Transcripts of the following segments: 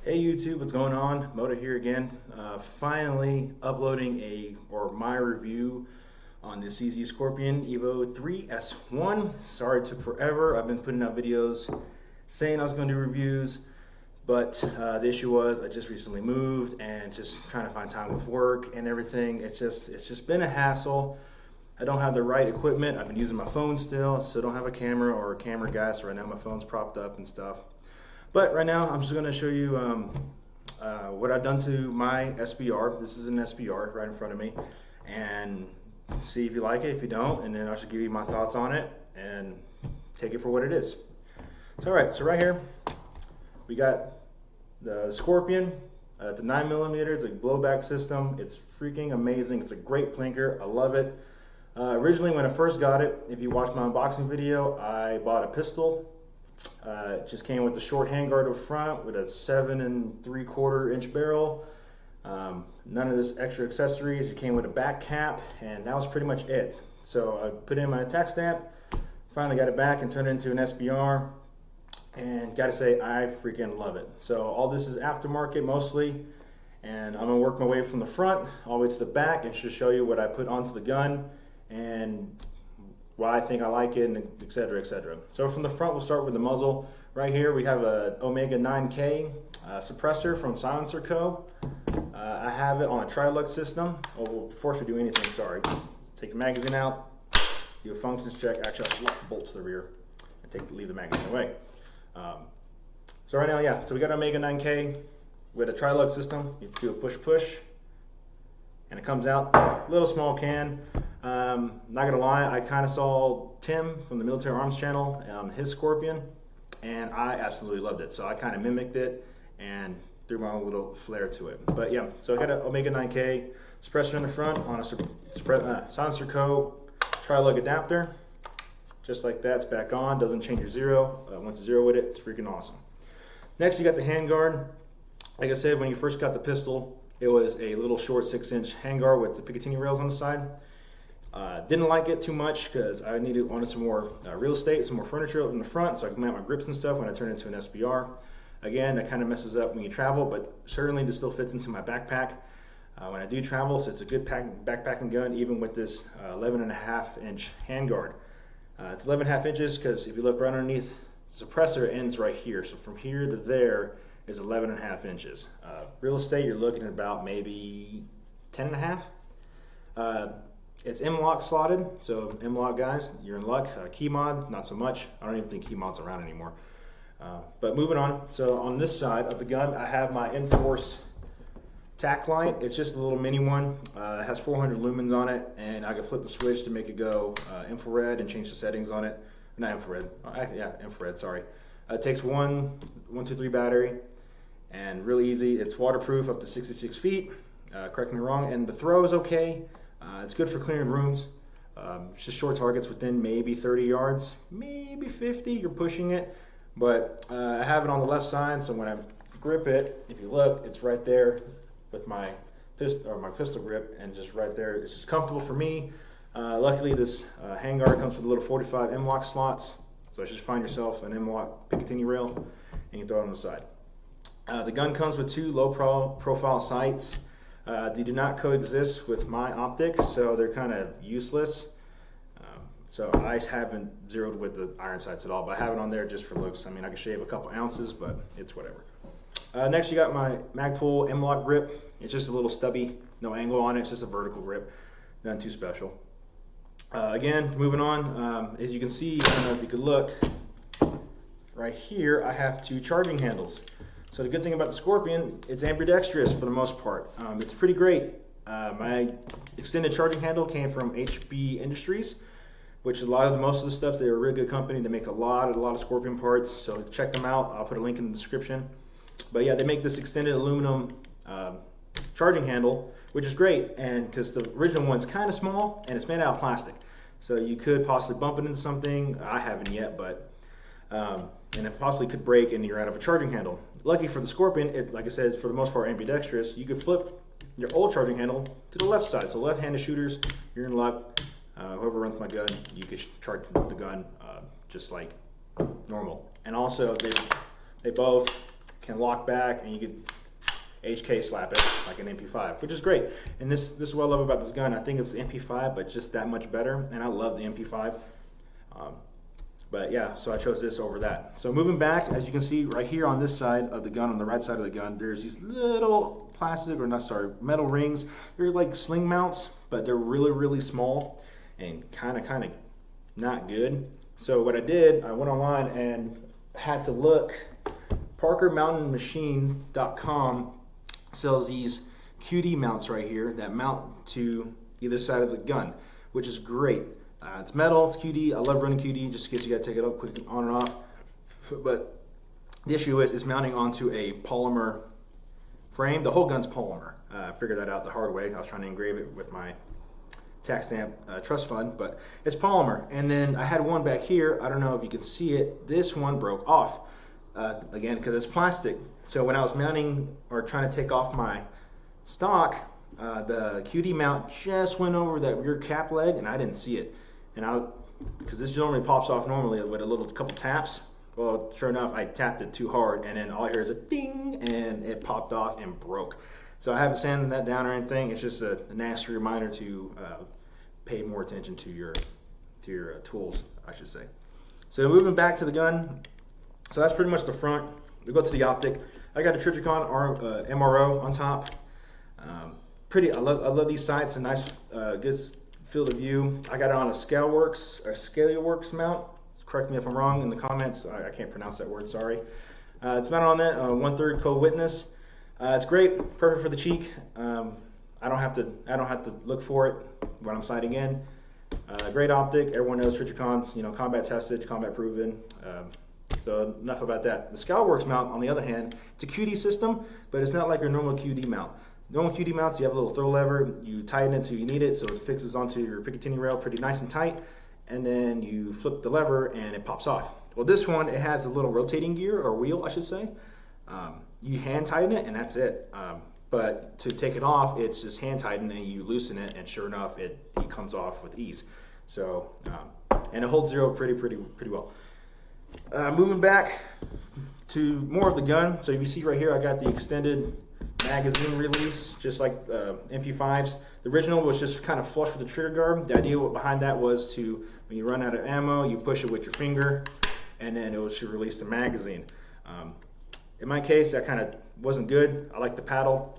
Hey YouTube, what's going on? Moto here again. Finally uploading my review on the CZ Scorpion Evo3 S1. Sorry it took forever. I've been putting out videos saying I was going to do reviews, but the issue was I just recently moved and just trying to find time with work and everything. It's just been a hassle. I don't have the right equipment. I've been using my phone still, so I don't have a camera or a camera guy. So right now my phone's propped up and stuff. But right now, I'm just going to show you what I've done to my SBR. This is an SBR right in front of me, and see if you like it. If you don't, and then I should give you my thoughts on it and take it for what it is. So, all right. So right here, we got the Scorpion. It's a 9mm. It's a blowback system. It's freaking amazing. It's a great plinker. I love it. Originally, when I first got it, if you watched my unboxing video, I bought a pistol. It just came with the short handguard up front with a 7 3/4 inch barrel. None of this extra accessories. It came with a back cap, and that was pretty much it. So I put in my attack stamp, finally got it back and turned it into an SBR, and gotta say I freaking love it. So all this is aftermarket mostly, and I'm gonna work my way from the front all the way to the back and just show you what I put onto the gun and why I think I like it, and etc. etc. So from the front, we'll start with the muzzle. Right here we have a Omega 9K suppressor from Silencer Co. I have it on a Tri-lug system. Oh, well, before I do anything, sorry. Let's take the magazine out, do a functions check. Actually, I'll lock the bolt to the rear and leave the magazine away. So right now, yeah, so we got an Omega 9K with a Tri-lug system. You do a push, and it comes out, little small can. Not gonna lie, I kind of saw Tim from the Military Arms channel, his Scorpion, and I absolutely loved it. So I kind of mimicked it and threw my own little flair to it. But yeah, so I got an Omega 9K suppressor in the front on a Silencer Co. Tri-lug adapter. Just like that, it's back on, doesn't change your zero. Once zero with it, it's freaking awesome. Next, you got the handguard. Like I said, when you first got the pistol, it was a little short 6-inch handguard with the Picatinny rails on the side. Didn't like it too much because I wanted some more real estate, some more furniture up in the front so I can mount my grips and stuff when I turn it into an SBR. Again, that kind of messes up when you travel, but certainly this still fits into my backpack when I do travel, so it's a good backpacking gun even with this 11.5-inch handguard. It's 11.5 inches because if you look right underneath the suppressor, it ends right here. So from here to there is 11.5 inches. Real estate, you're looking at about maybe 10.5. It's M-lock slotted, so M-lock guys, you're in luck. Key mod, not so much. I don't even think key mod's around anymore. But moving on, so on this side of the gun, I have my Inforce tack light. It's just a little mini one. It has 400 lumens on it, and I can flip the switch to make it go infrared and change the settings on it. Not infrared, yeah, infrared, sorry. It takes 123 battery, and really easy. It's waterproof up to 66 feet, correct me wrong, and the throw is okay. It's good for clearing rooms. It's just short targets within maybe 30 yards, maybe 50, you're pushing it. But I have it on the left side, so when I grip it, if you look, it's right there with my pistol grip, and just right there. It's just comfortable for me. Luckily, this handguard comes with a little 45 M-lock slots, so just find yourself an M-lock Picatinny rail, and you throw it on the side. The gun comes with 2 low-profile sights. They do not coexist with my optics, so they're kind of useless. So I haven't zeroed with the iron sights at all, but I have it on there just for looks. I mean, I can shave a couple ounces, but it's whatever. Next, you got my Magpul M-lock grip. It's just a little stubby, no angle on it. It's just a vertical grip, nothing too special. Again, moving on, as you can see, I don't know if you could look, right here, I have 2 charging handles. So the good thing about the Scorpion, it's ambidextrous for the most part. It's pretty great. My extended charging handle came from HB Industries, which most of the stuff, they're a really good company. They make a lot of Scorpion parts, so check them out. I'll put a link in the description. But yeah, they make this extended aluminum charging handle, which is great, and because the original one's kind of small and it's made out of plastic, so you could possibly bump it into something. I haven't yet, but and it possibly could break and you're out of a charging handle. Lucky for the Scorpion, like I said, it's for the most part ambidextrous. You could flip your old charging handle to the left side. So left-handed shooters, you're in luck. Whoever runs my gun, you could charge the gun just like normal. And also, they both can lock back, and you can HK slap it like an MP5, which is great. And this is what I love about this gun. I think it's the MP5, but just that much better. And I love the MP5. But yeah, so I chose this over that. So moving back, as you can see right here on this side of the gun, on the right side of the gun, there's these little plastic, or not, sorry, metal rings. They're like sling mounts, but they're really, really small and kind of not good. So what I did, I went online and had to look. ParkerMountainMachine.com sells these QD mounts right here that mount to either side of the gun, which is great. It's metal, it's QD. I love running QD just in case you gotta take it up quick on and off. But the issue is it's mounting onto a polymer frame. The whole gun's polymer. I figured that out the hard way. I was trying to engrave it with my tax stamp trust fund, but it's polymer. And then I had one back here. I don't know if you can see it. This one broke off again because it's plastic. So when I was mounting or trying to take off my stock, the QD mount just went over that rear cap leg, and I didn't see it. And because this normally pops off normally with a couple taps. Well, sure enough, I tapped it too hard, and then all I hear is a ding, and it popped off and broke. So I haven't sanded that down or anything. It's just a nasty reminder to pay more attention to your tools, I should say. So moving back to the gun, so that's pretty much the front. We go to the optic. I got a Trijicon MRO on top. I love these sights. A nice, good field of view. I got it on a Scalarworks mount. Correct me if I'm wrong in the comments. I can't pronounce that word. Sorry. It's mounted on that 1/3 co-witness. It's great, perfect for the cheek. I don't have to look for it when I'm sighting in. Great optic. Everyone knows Trijicon's, combat tested, combat proven. So enough about that. The Scalarworks mount, on the other hand, it's a QD system, but it's not like your normal QD mount. Normal QD mounts, you have a little throw lever, you tighten it till you need it, so it fixes onto your Picatinny rail pretty nice and tight, and then you flip the lever and it pops off. Well, this one, it has a little rotating gear, or wheel, I should say. You hand tighten it and that's it. But to take it off, it's just hand tighten and you loosen it, and sure enough, it comes off with ease. So, and it holds zero pretty well. Moving back to more of the gun. So you see right here, I got the extended magazine release, just like MP5s. The original was just kind of flush with the trigger guard. The idea behind that was to, when you run out of ammo, you push it with your finger, and then it should release the magazine. In my case, that kind of wasn't good. I like the paddle.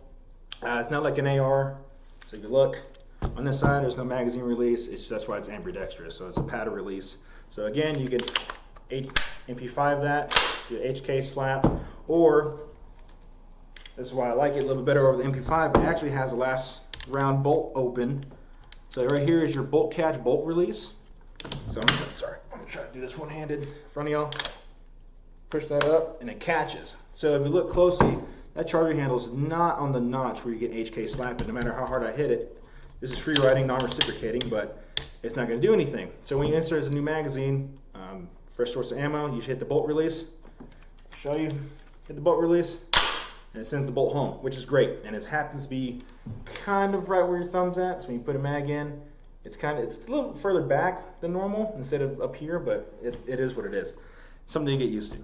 It's not like an AR. So if you look on this side, there's no magazine release. That's why it's ambidextrous. So it's a paddle release. So again, you could MP5 that, do HK slap, or this is why I like it a little bit better over the MP5. It actually has the last round bolt open. So right here is your bolt catch, bolt release. So I'm gonna try to do this one-handed in front of y'all. Push that up and it catches. So if you look closely, that charger handle is not on the notch where you get HK slapping. No matter how hard I hit it, this is free riding, non-reciprocating, but it's not going to do anything. So when you insert as a new magazine, fresh source of ammo, you hit the bolt release. Show you, hit the bolt release, and it sends the bolt home, which is great. And it happens to be kind of right where your thumb's at. So when you put a mag in, it's a little further back than normal instead of up here, but it is what it is. Something to get used to.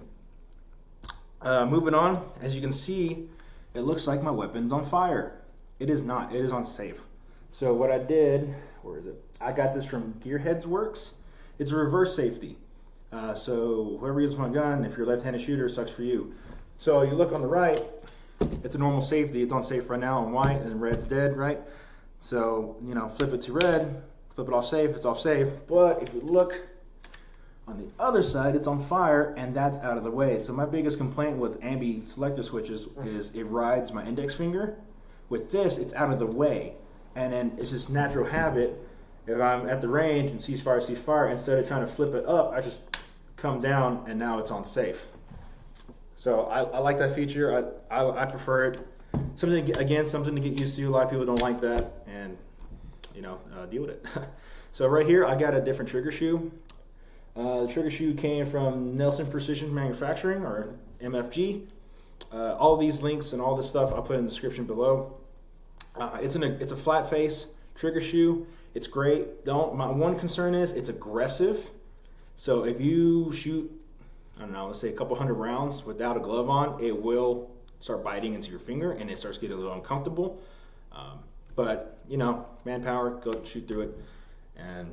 Moving on, as you can see, it looks like my weapon's on fire. It is not. It is on safe. So what I did, where is it? I got this from Gearheads Works. It's a reverse safety. So whoever uses my gun, if you're a left-handed shooter, sucks for you. So you look on the right, it's a normal safety. It's on safe right now on white, and red's dead, right? So, flip it to red, flip it off safe, it's off safe. But if you look on the other side, it's on fire, and that's out of the way. So my biggest complaint with ambi selector switches is it rides my index finger. With this, it's out of the way. And then it's just natural habit. If I'm at the range and sees fire, instead of trying to flip it up, I just come down, and now it's on safe. So I like that feature. I prefer it. Something to get used to. A lot of people don't like that, and deal with it. So right here, I got a different trigger shoe. The trigger shoe came from Nelson Precision Manufacturing, or MFG. All these links and all this stuff I'll put in the description below. It's a flat face trigger shoe. It's great. My one concern is it's aggressive. So if you shoot I don't know, let's say a couple hundred rounds without a glove on, it will start biting into your finger and it starts getting a little uncomfortable. But you know, manpower, go shoot through it. And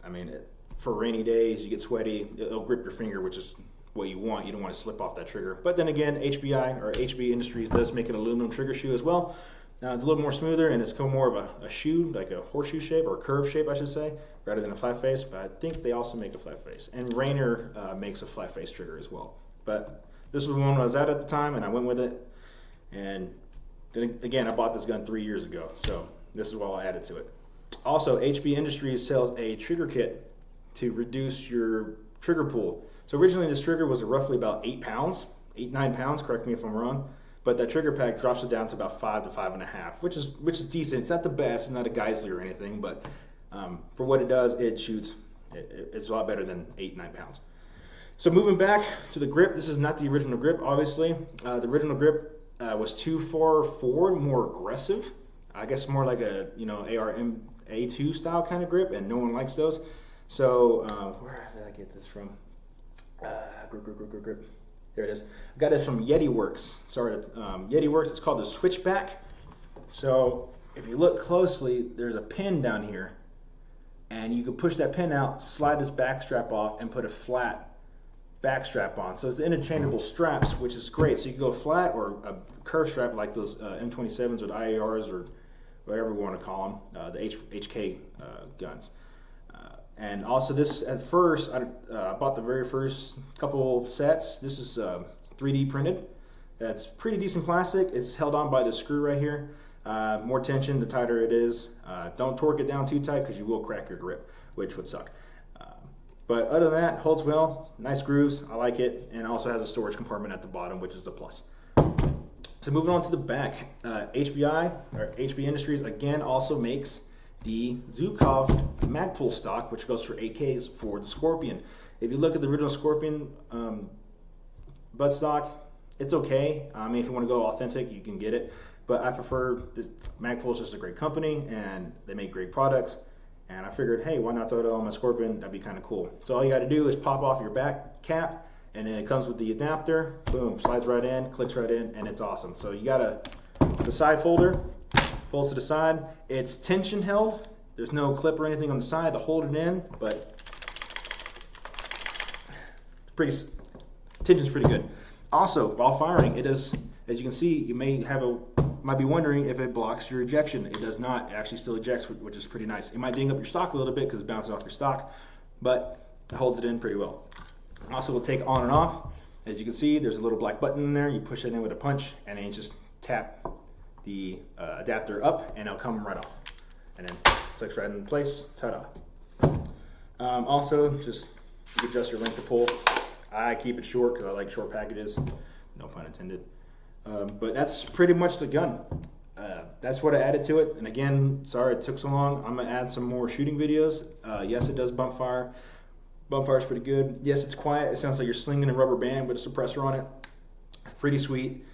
I mean, for rainy days, you get sweaty, it'll grip your finger, which is what you want. You don't want to slip off that trigger. But then again, HBI or HB Industries does make an aluminum trigger shoe as well. Now it's a little more smoother and it's more of a shoe, like a horseshoe shape or a curved shape, I should say, rather than a flat face. But I think they also make a flat face. And Rainer makes a flat face trigger as well. But this was the one I was at the time, and I went with it. And then again, I bought this gun 3 years ago, so this is what I added to it. Also, HB Industries sells a trigger kit to reduce your trigger pull. So originally this trigger was roughly about 8 pounds, 9 pounds, correct me if I'm wrong. But that trigger pack drops it down to about 5 to 5.5, which is decent. It's not the best, it's not a Geissele or anything, but for what it does, it shoots. It's a lot better than 8, 9 pounds. So moving back to the grip, this is not the original grip, obviously. The original grip was too far forward, more aggressive. I guess more like a ARM A2 style kind of grip, and no one likes those. So where did I get this from? Grip. There it is. I got it from Yeti-Works. Sorry, Yeti-Works. It's called the Switchback. So if you look closely, there's a pin down here, and you can push that pin out, slide this back strap off, and put a flat back strap on. So it's the interchangeable straps, which is great. So you can go flat or a curved strap like those M27s or the IARs or whatever we want to call them, the HK guns. And also this, at first, I bought the very first couple sets. This is 3D printed. That's pretty decent plastic. It's held on by the screw right here. More tension, the tighter it is. Don't torque it down too tight because you will crack your grip, which would suck. But other than that, holds well, nice grooves, I like it, and also has a storage compartment at the bottom, which is a plus. So moving on to the back, HBI, or HB Industries, again, also makes the Zhukov Magpul stock, which goes for 8Ks for the Scorpion. If you look at the original Scorpion buttstock, it's okay. I mean, if you want to go authentic, you can get it. But I prefer this. Magpul is just a great company, and they make great products. And I figured, hey, why not throw it on my Scorpion? That'd be kind of cool. So all you got to do is pop off your back cap, and then it comes with the adapter. Boom, slides right in, clicks right in, and it's awesome. So you got the side folder, folds to the side. It's tension held. There's no clip or anything on the side to hold it in, but tension's pretty good. Also, while firing, it does, as you can see, you might be wondering if it blocks your ejection. It does not. It actually still ejects, which is pretty nice. It might ding up your stock a little bit because it bounces off your stock, but it holds it in pretty well. Also, will take on and off. As you can see, there's a little black button in there. You push it in with a punch, and then you just tap the adapter up, and it'll come right off. And then clicks right into place. Ta-da. Also, just you can adjust your length of pull. I keep it short because I like short packages. No pun intended. But that's pretty much the gun. That's what I added to it. And again, sorry it took so long. I'm going to add some more shooting videos. Yes, it does bump fire. Bump fire is pretty good. Yes, it's quiet. It sounds like you're slinging a rubber band with a suppressor on it. Pretty sweet.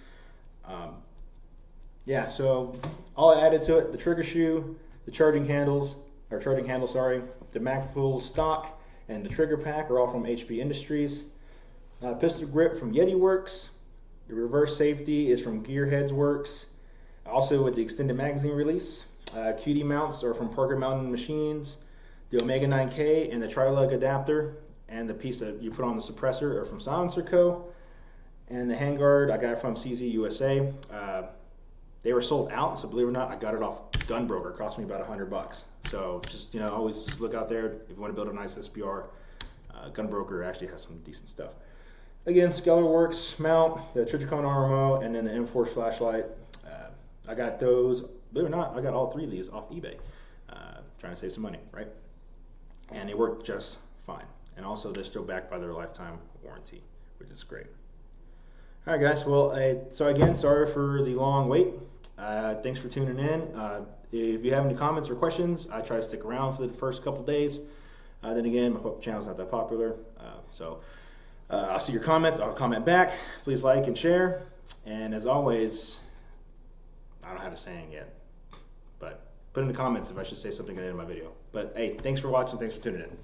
Yeah, so all I added to it, the trigger shoe, the charging handle, the Magpul stock, and the trigger pack are all from HB Industries. Pistol grip from Yeti-Works. The reverse safety is from Gearheads Works. Also with the extended magazine release. QD mounts are from Parker Mountain Machines. The Omega 9K and the Tri-lug adapter and the piece that you put on the suppressor are from Silencer Co. And the handguard I got from CZ USA. They were sold out, so believe it or not, I got it off Gunbroker. It cost me about $100. So just always just look out there if you want to build a nice SPR. Gunbroker actually has some decent stuff. Again, Scalarworks mount, the Trijicon RMO, and then the Inforce flashlight. I got those, believe it or not, I got all three of these off eBay. Trying to save some money, right? And they work just fine. And also, they're still backed by their lifetime warranty, which is great. All right, guys. Well, so again, sorry for the long wait. Thanks for tuning in. If you have any comments or questions, I try to stick around for the first couple days. Then again, my channel's not that popular, so I'll see your comments. I'll comment back. Please like and share. And as always, I don't have a saying yet, but put in the comments if I should say something at the end of my video. But hey, thanks for watching. Thanks for tuning in.